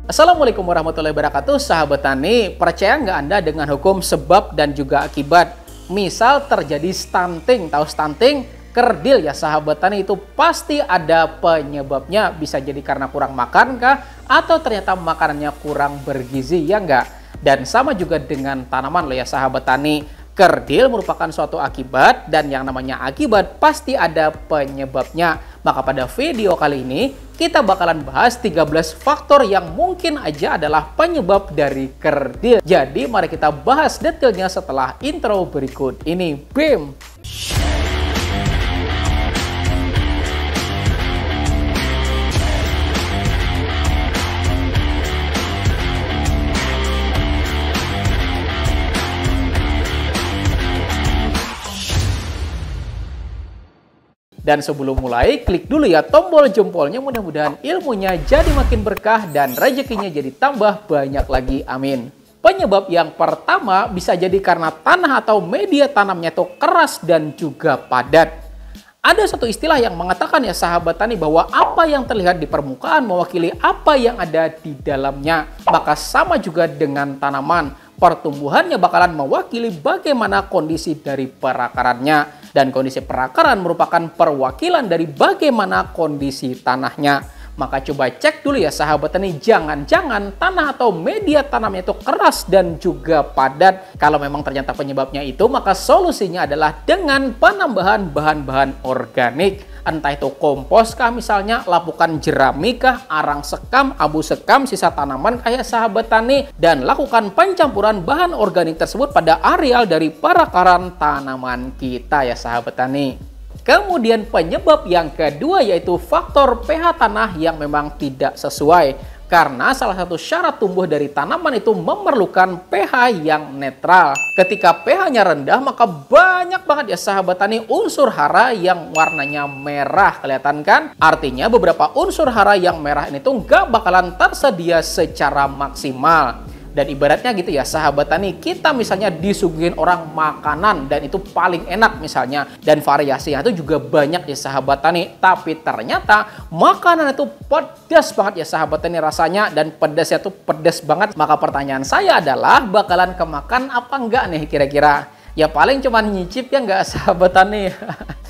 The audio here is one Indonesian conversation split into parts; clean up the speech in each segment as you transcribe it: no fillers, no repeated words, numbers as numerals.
Assalamualaikum warahmatullahi wabarakatuh, sahabat tani. Percaya nggak Anda dengan hukum sebab dan juga akibat? Misal terjadi stunting, tahu stunting? Kerdil ya sahabat tani, itu pasti ada penyebabnya. Bisa jadi karena kurang makan kah? Atau ternyata makanannya kurang bergizi, ya nggak? Dan sama juga dengan tanaman loh ya sahabat tani. Kerdil merupakan suatu akibat, dan yang namanya akibat pasti ada penyebabnya. Maka pada video kali ini kita bakalan bahas 13 faktor yang mungkin aja adalah penyebab dari kerdil. Jadi mari kita bahas detailnya setelah intro berikut ini. BIM! Dan sebelum mulai, klik dulu ya tombol jempolnya, mudah-mudahan ilmunya jadi makin berkah dan rezekinya jadi tambah banyak lagi, amin. Penyebab yang pertama bisa jadi karena tanah atau media tanamnya itu keras dan juga padat. Ada satu istilah yang mengatakan ya sahabat tani bahwa apa yang terlihat di permukaan mewakili apa yang ada di dalamnya. Maka sama juga dengan tanaman, pertumbuhannya bakalan mewakili bagaimana kondisi dari perakarannya. Dan kondisi perakaran merupakan perwakilan dari bagaimana kondisi tanahnya. Maka coba cek dulu ya sahabat tani, jangan-jangan tanah atau media tanamnya itu keras dan juga padat. Kalau memang ternyata penyebabnya itu, maka solusinya adalah dengan penambahan bahan-bahan organik. Entah itu kompos kah misalnya, lapukan jerami kah, arang sekam, abu sekam, sisa tanaman kayak sahabat tani. Dan lakukan pencampuran bahan organik tersebut pada areal dari perakaran tanaman kita ya sahabat tani. Kemudian penyebab yang kedua yaitu faktor pH tanah yang memang tidak sesuai. Karena salah satu syarat tumbuh dari tanaman itu memerlukan pH yang netral. Ketika pH-nya rendah, maka banyak banget ya sahabat tani unsur hara yang warnanya merah. Kelihatan kan? Artinya beberapa unsur hara yang merah ini tuh nggak bakalan tersedia secara maksimal. Dan ibaratnya gitu ya sahabat tani, kita misalnya disuguhin orang makanan dan itu paling enak misalnya, dan variasinya itu juga banyak ya sahabat tani, tapi ternyata makanan itu pedas banget ya sahabat tani rasanya, dan pedasnya tuh pedas banget. Maka pertanyaan saya adalah bakalan kemakan apa enggak nih kira-kira? Ya paling cuman nyicip ya enggak sahabat tani.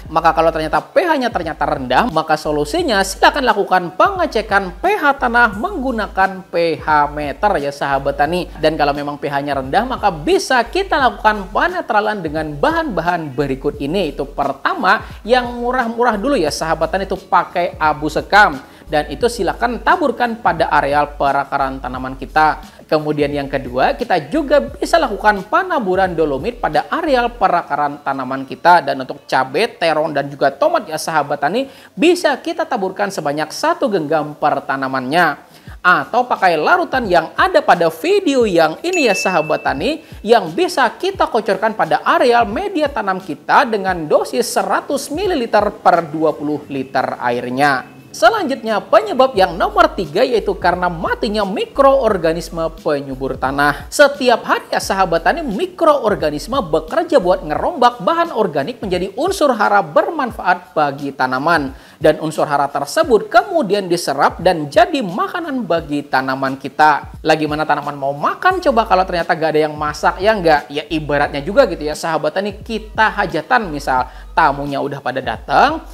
Maka kalau ternyata pH-nya ternyata rendah, maka solusinya silakan lakukan pengecekan pH tanah menggunakan pH meter ya sahabat tani. Dan kalau memang pH-nya rendah, maka bisa kita lakukan penetralan dengan bahan-bahan berikut ini. Itu pertama, yang murah-murah dulu ya sahabat tani, itu pakai abu sekam. Dan itu silakan taburkan pada areal perakaran tanaman kita. Kemudian yang kedua, kita juga bisa lakukan penaburan dolomit pada areal perakaran tanaman kita. Dan untuk cabai, terong, dan juga tomat ya sahabat tani, bisa kita taburkan sebanyak 1 genggam per tanamannya. Atau pakai larutan yang ada pada video yang ini ya sahabat tani, yang bisa kita kocorkan pada areal media tanam kita dengan dosis 100 ml per 20 liter airnya. Selanjutnya penyebab yang nomor 3 yaitu karena matinya mikroorganisme penyubur tanah. Setiap hari ya sahabat tani, mikroorganisme bekerja buat ngerombak bahan organik menjadi unsur hara bermanfaat bagi tanaman. Dan unsur hara tersebut kemudian diserap dan jadi makanan bagi tanaman kita. Lagi mana tanaman mau makan coba kalau ternyata gak ada yang masak, ya enggak? Ya ibaratnya juga gitu ya sahabat tani, kita hajatan misal, tamunya udah pada datang,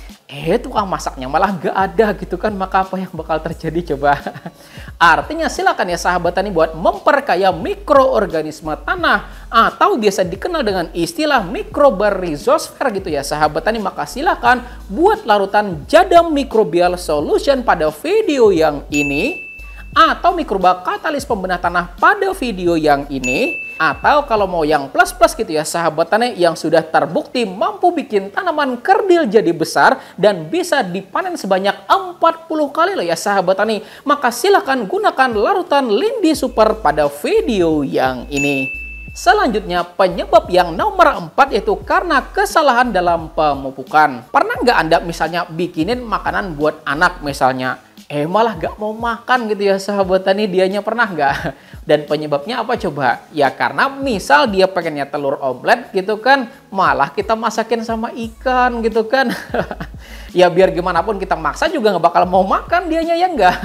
tukang masaknya malah gak ada gitu kan, maka apa yang bakal terjadi coba? Artinya silakan ya sahabat tani buat memperkaya mikroorganisme tanah, atau biasa dikenal dengan istilah mikroba rhizosfer gitu ya sahabat tani. Maka silakan buat larutan Jadam Microbial Solution pada video yang ini, atau mikroba katalis pembenah tanah pada video yang ini, atau kalau mau yang plus-plus gitu ya sahabat tani, yang sudah terbukti mampu bikin tanaman kerdil jadi besar dan bisa dipanen sebanyak 40 kali loh ya sahabat tani, maka silakan gunakan larutan Lindi Super pada video yang ini. Selanjutnya penyebab yang nomor 4 yaitu karena kesalahan dalam pemupukan. Pernah nggak Anda misalnya bikinin makanan buat anak misalnya, malah gak mau makan gitu ya sahabat tani, dianya pernah nggak? Dan penyebabnya apa coba? Ya karena misal dia pengennya telur omelet gitu kan, malah kita masakin sama ikan gitu kan. Ya biar gimana pun kita maksa juga nggak bakal mau makan dianya, ya nggak?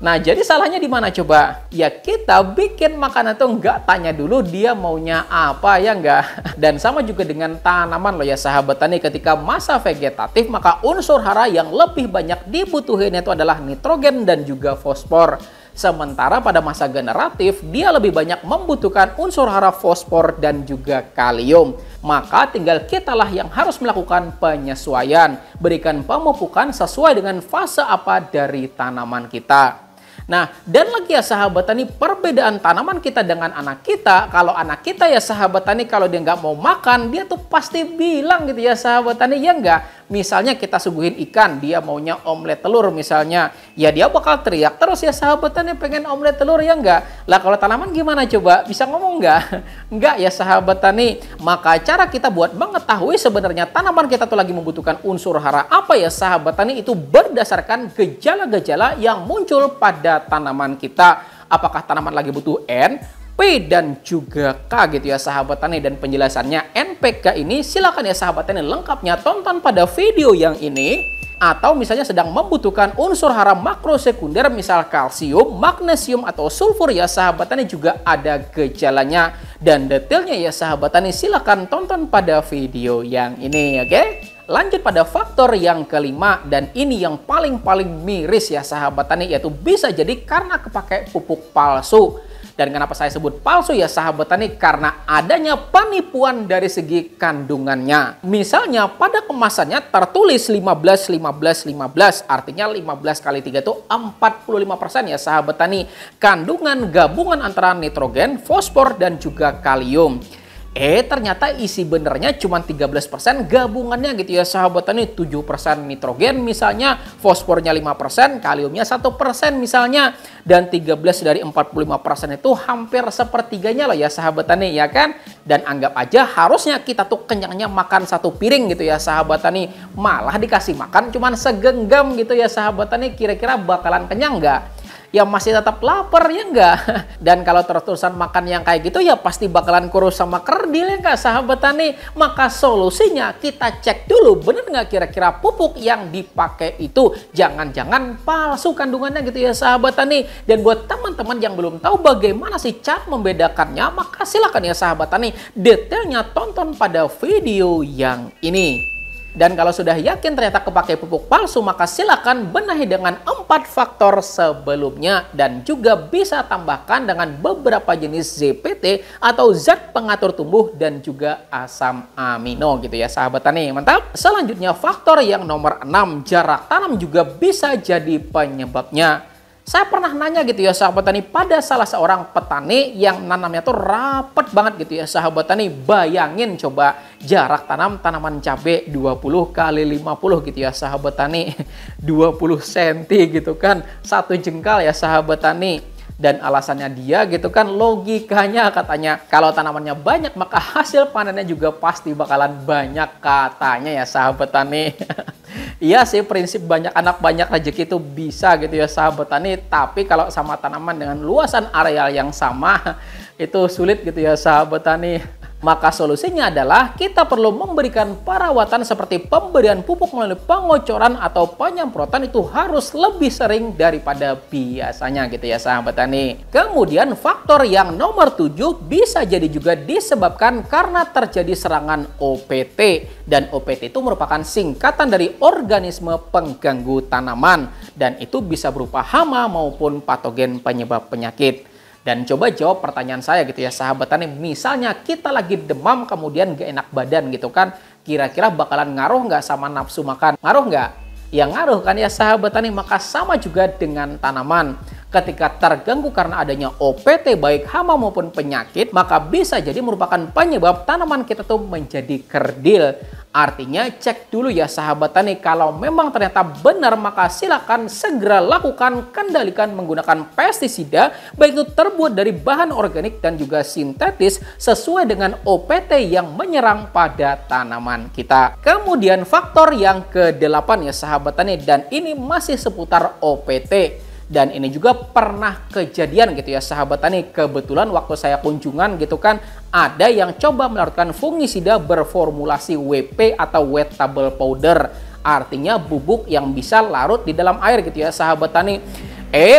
Nah jadi salahnya di mana coba? Ya kita bikin makanan tuh nggak tanya dulu dia maunya apa, ya nggak? Dan sama juga dengan tanaman loh ya sahabat tani, ketika masa vegetatif maka unsur hara yang lebih banyak dibutuhin itu adalah nitrogen dan juga fosfor. Sementara pada masa generatif, dia lebih banyak membutuhkan unsur hara fosfor dan juga kalium. Maka tinggal kitalah yang harus melakukan penyesuaian. Berikan pemupukan sesuai dengan fase apa dari tanaman kita. Nah, dan lagi ya sahabat tani, perbedaan tanaman kita dengan anak kita. Kalau anak kita ya sahabat tani, kalau dia nggak mau makan, dia tuh pasti bilang gitu ya sahabat tani, ya nggak? Misalnya kita suguhin ikan, dia maunya omelet telur misalnya. Ya dia bakal teriak terus ya sahabat tani, pengen omelet telur, ya nggak? Lah kalau tanaman gimana coba? Bisa ngomong nggak? Nggak ya sahabat tani. Maka cara kita buat mengetahui sebenarnya tanaman kita tuh lagi membutuhkan unsur hara apa ya sahabat tani, itu berdasarkan gejala-gejala yang muncul pada tanaman kita. Apakah tanaman lagi butuh N, P dan juga K gitu ya sahabat tani. Dan penjelasannya NPK ini silakan ya sahabat tani lengkapnya tonton pada video yang ini. Atau misalnya sedang membutuhkan unsur hara makro sekunder misal kalsium, magnesium atau sulfur ya sahabat tani, juga ada gejalanya. Dan detailnya ya sahabat tani silakan tonton pada video yang ini, oke? Lanjut pada faktor yang kelima, dan ini yang paling miris ya sahabat tani, yaitu bisa jadi karena kepakai pupuk palsu. Dan kenapa saya sebut palsu ya sahabat tani? Karena adanya penipuan dari segi kandungannya. Misalnya pada kemasannya tertulis 15, artinya 15 kali 3 itu 45% ya sahabat tani. Kandungan gabungan antara nitrogen, fosfor dan juga kalium. Ternyata isi benernya cuma 13% gabungannya gitu ya sahabat tani. 7% nitrogen misalnya, fosfornya 5%, kaliumnya 1% misalnya. Dan 13 dari 45% itu hampir sepertiganya loh ya sahabat tani, ya kan? Dan anggap aja harusnya kita tuh kenyangnya makan satu piring gitu ya sahabat tani. Malah dikasih makan cuman segenggam gitu ya sahabat tani. Kira-kira bakalan kenyang nggak? Ya masih tetap lapar, ya enggak? Dan kalau terus-terusan makan yang kayak gitu ya pasti bakalan kurus sama kerdil, ya enggak sahabat tani? Maka solusinya kita cek dulu bener nggak kira-kira pupuk yang dipakai itu jangan-jangan palsu kandungannya gitu ya sahabat tani. Dan buat teman-teman yang belum tahu bagaimana sih cara membedakannya, maka silakan ya sahabat tani detailnya tonton pada video yang ini. Dan kalau sudah yakin ternyata kepakai pupuk palsu, maka silakan benahi dengan 4 faktor sebelumnya. Dan juga bisa tambahkan dengan beberapa jenis ZPT atau zat pengatur tumbuh dan juga asam amino gitu ya sahabat tani. Mantap. Selanjutnya faktor yang nomor 6, jarak tanam juga bisa jadi penyebabnya. Saya pernah nanya gitu ya sahabat tani pada salah seorang petani yang nanamnya tuh rapet banget gitu ya sahabat tani. Bayangin coba jarak tanam tanaman cabai 20 kali 50 gitu ya sahabat tani. 20 cm gitu kan. Satu jengkal ya sahabat tani. Dan alasannya dia gitu kan, logikanya katanya kalau tanamannya banyak maka hasil panennya juga pasti bakalan banyak katanya ya sahabat tani. Iya sih, prinsip banyak anak banyak rezeki itu bisa gitu ya sahabat tani. Tapi kalau sama tanaman dengan luasan areal yang sama itu sulit gitu ya sahabat tani. Maka solusinya adalah kita perlu memberikan perawatan seperti pemberian pupuk melalui pengocoran atau penyemprotan itu harus lebih sering daripada biasanya gitu ya sahabat tani. Kemudian faktor yang nomor 7 bisa jadi juga disebabkan karena terjadi serangan OPT. Dan OPT itu merupakan singkatan dari organisme pengganggu tanaman. Dan itu bisa berupa hama maupun patogen penyebab penyakit. Dan coba jawab pertanyaan saya gitu ya sahabat tani. Misalnya kita lagi demam kemudian gak enak badan gitu kan. Kira-kira bakalan ngaruh nggak sama nafsu makan? Ngaruh nggak? Ya ngaruh kan ya sahabat tani. Maka sama juga dengan tanaman. Ketika terganggu karena adanya OPT baik hama maupun penyakit, maka bisa jadi merupakan penyebab tanaman kita tuh menjadi kerdil. Artinya cek dulu ya sahabat tani, kalau memang ternyata benar maka silakan segera lakukan kendalikan menggunakan pestisida baik itu terbuat dari bahan organik dan juga sintetis sesuai dengan OPT yang menyerang pada tanaman kita. Kemudian faktor yang ke-8 ya sahabat tani, dan ini masih seputar OPT. Dan ini juga pernah kejadian gitu ya sahabat tani. Kebetulan waktu saya kunjungan gitu kan, ada yang coba melakukan fungisida berformulasi WP atau wettable powder. Artinya bubuk yang bisa larut di dalam air gitu ya sahabat tani.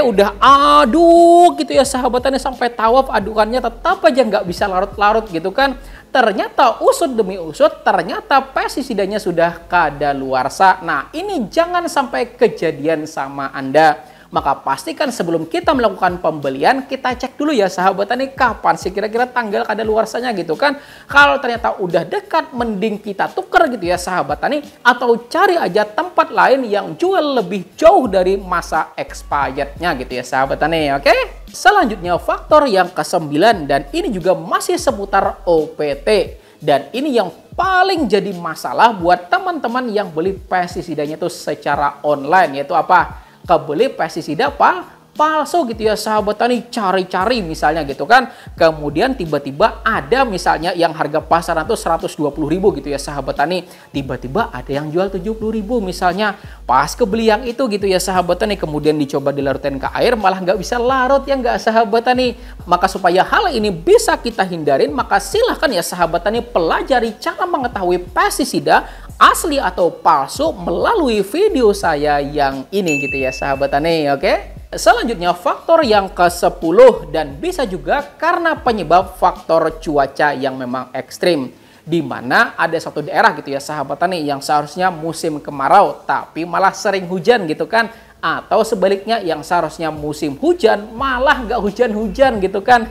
Udah aduk gitu ya sahabat tani sampai tawaf, adukannya tetap aja nggak bisa larut-larut gitu kan. Ternyata usut demi usut, ternyata pestisidanya sudah kadaluarsa. Nah, ini jangan sampai kejadian sama Anda. Maka pastikan sebelum kita melakukan pembelian, kita cek dulu ya sahabat tani, kapan sih kira-kira tanggal kadaluarsanya gitu kan. Kalau ternyata udah dekat, mending kita tuker gitu ya sahabat tani, atau cari aja tempat lain yang jual lebih jauh dari masa expirednya gitu ya sahabat tani, oke? Selanjutnya faktor yang ke-9, dan ini juga masih seputar OPT. Dan ini yang paling jadi masalah buat teman-teman yang beli pestisidanya itu secara online, yaitu apa? Kebeli pestisida palsu gitu ya sahabat tani, cari-cari misalnya gitu kan, kemudian tiba-tiba ada misalnya yang harga pasaran tuh 120.000 gitu ya sahabat tani, tiba-tiba ada yang jual 70.000 misalnya. Pas kebeli yang itu gitu ya sahabat tani, kemudian dicoba dilarutkan ke air, malah nggak bisa larut ya nggak sahabat tani. Maka supaya hal ini bisa kita hindarin, maka silahkan ya sahabat tani pelajari cara mengetahui pestisida asli atau palsu melalui video saya yang ini gitu ya sahabat tani, oke? Selanjutnya faktor yang ke-10, dan bisa juga karena penyebab faktor cuaca yang memang ekstrim. Di mana ada satu daerah gitu ya sahabat tani yang seharusnya musim kemarau tapi malah sering hujan gitu kan. Atau sebaliknya yang seharusnya musim hujan malah nggak hujan-hujan gitu kan.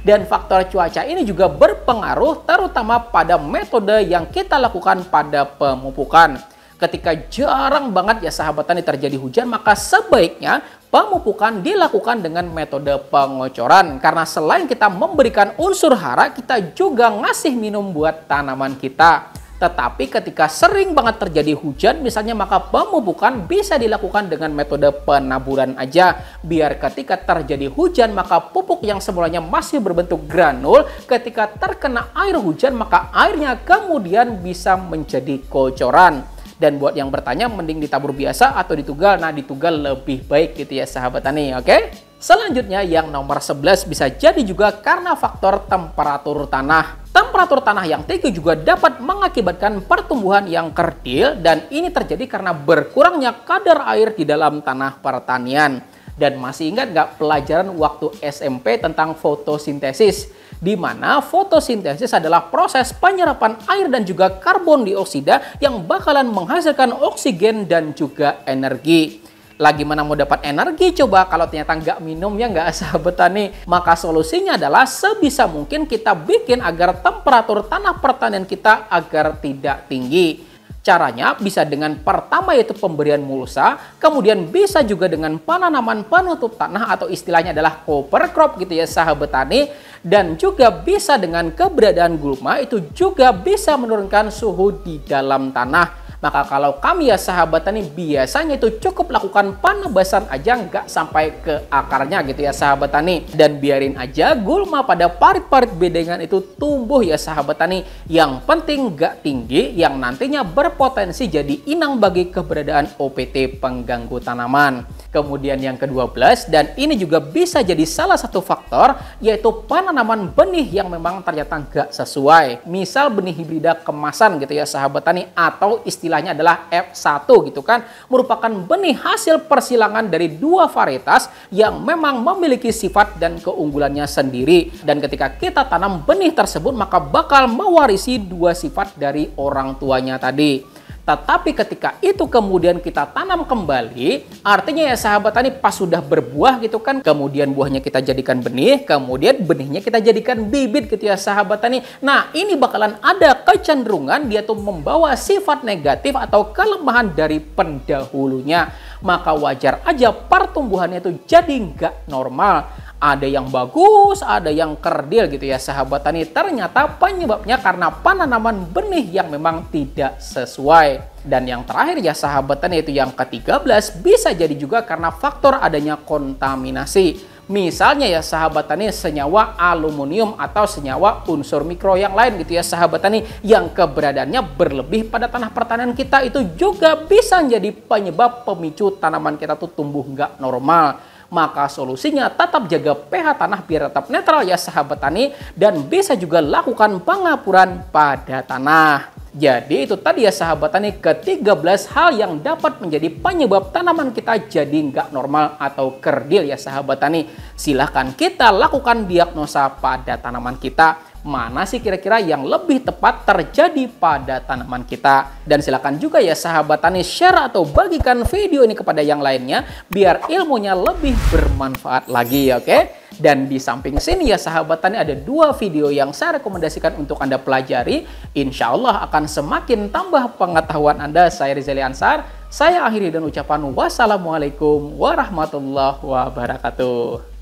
Dan faktor cuaca ini juga berpengaruh terutama pada metode yang kita lakukan pada pemupukan. Ketika jarang banget ya sahabat tani terjadi hujan, maka sebaiknya pemupukan dilakukan dengan metode pengocoran. Karena selain kita memberikan unsur hara, kita juga ngasih minum buat tanaman kita. Tetapi ketika sering banget terjadi hujan misalnya, maka pemupukan bisa dilakukan dengan metode penaburan aja. Biar ketika terjadi hujan, maka pupuk yang semulanya masih berbentuk granul, ketika terkena air hujan, maka airnya kemudian bisa menjadi kocoran. Dan buat yang bertanya, mending ditabur biasa atau ditugal? Nah, ditugal lebih baik gitu ya sahabat tani, oke? Selanjutnya yang nomor 11 bisa jadi juga karena faktor temperatur tanah. Temperatur tanah yang tinggi juga dapat mengakibatkan pertumbuhan yang kerdil, dan ini terjadi karena berkurangnya kadar air di dalam tanah pertanian. Dan masih ingat nggak pelajaran waktu SMP tentang fotosintesis? Di mana fotosintesis adalah proses penyerapan air dan juga karbon dioksida yang bakalan menghasilkan oksigen dan juga energi. Lagi mana mau dapat energi coba kalau ternyata nggak minum ya nggak sahabat tani? Maka solusinya adalah sebisa mungkin kita bikin agar temperatur tanah pertanian kita agar tidak tinggi. Caranya bisa dengan pertama yaitu pemberian mulsa, kemudian bisa juga dengan penanaman penutup tanah atau istilahnya adalah cover crop gitu ya sahabat tani, dan juga bisa dengan keberadaan gulma, itu juga bisa menurunkan suhu di dalam tanah. Maka kalau kami ya sahabat tani biasanya itu cukup lakukan penebasan aja, nggak sampai ke akarnya gitu ya sahabat tani. Dan biarin aja gulma pada parit-parit bedengan itu tumbuh ya sahabat tani. Yang penting nggak tinggi yang nantinya berpotensi jadi inang bagi keberadaan OPT pengganggu tanaman. Kemudian yang ke-12, dan ini juga bisa jadi salah satu faktor, yaitu penanaman benih yang memang ternyata nggak sesuai. Misal benih hibrida kemasan gitu ya sahabat tani, atau istilahnya adalah F1 gitu kan, merupakan benih hasil persilangan dari dua varietas yang memang memiliki sifat dan keunggulannya sendiri. Dan ketika kita tanam benih tersebut, maka bakal mewarisi dua sifat dari orang tuanya tadi. Tetapi ketika itu kemudian kita tanam kembali, artinya ya sahabat tani pas sudah berbuah gitu kan, kemudian buahnya kita jadikan benih, kemudian benihnya kita jadikan bibit gitu ya sahabat tani. Nah, ini bakalan ada kecenderungan dia tuh membawa sifat negatif atau kelemahan dari pendahulunya. Maka wajar aja pertumbuhannya itu jadi nggak normal. Ada yang bagus, ada yang kerdil gitu ya sahabat tani. Ternyata penyebabnya karena penanaman benih yang memang tidak sesuai. Dan yang terakhir ya sahabat tani, itu yang ke-13, bisa jadi juga karena faktor adanya kontaminasi. Misalnya ya sahabat tani, senyawa aluminium atau senyawa unsur mikro yang lain gitu ya sahabat tani, yang keberadaannya berlebih pada tanah pertanian kita, itu juga bisa menjadi penyebab pemicu tanaman kita tuh tumbuh nggak normal. maka solusinya tetap jaga pH tanah biar tetap netral ya sahabat tani, dan bisa juga lakukan pengapuran pada tanah. Jadi itu tadi ya sahabat tani, ke-13 hal yang dapat menjadi penyebab tanaman kita jadi nggak normal atau kerdil ya sahabat tani. Silahkan kita lakukan diagnosa pada tanaman kita. Mana sih kira-kira yang lebih tepat terjadi pada tanaman kita. Dan silakan juga ya sahabat tani share atau bagikan video ini kepada yang lainnya biar ilmunya lebih bermanfaat lagi, oke? Dan di samping sini ya sahabat tani ada 2 video yang saya rekomendasikan untuk Anda pelajari. Insya Allah akan semakin tambah pengetahuan Anda. Saya Rizali Ansar. Saya akhiri dan ucapan wassalamualaikum warahmatullahi wabarakatuh.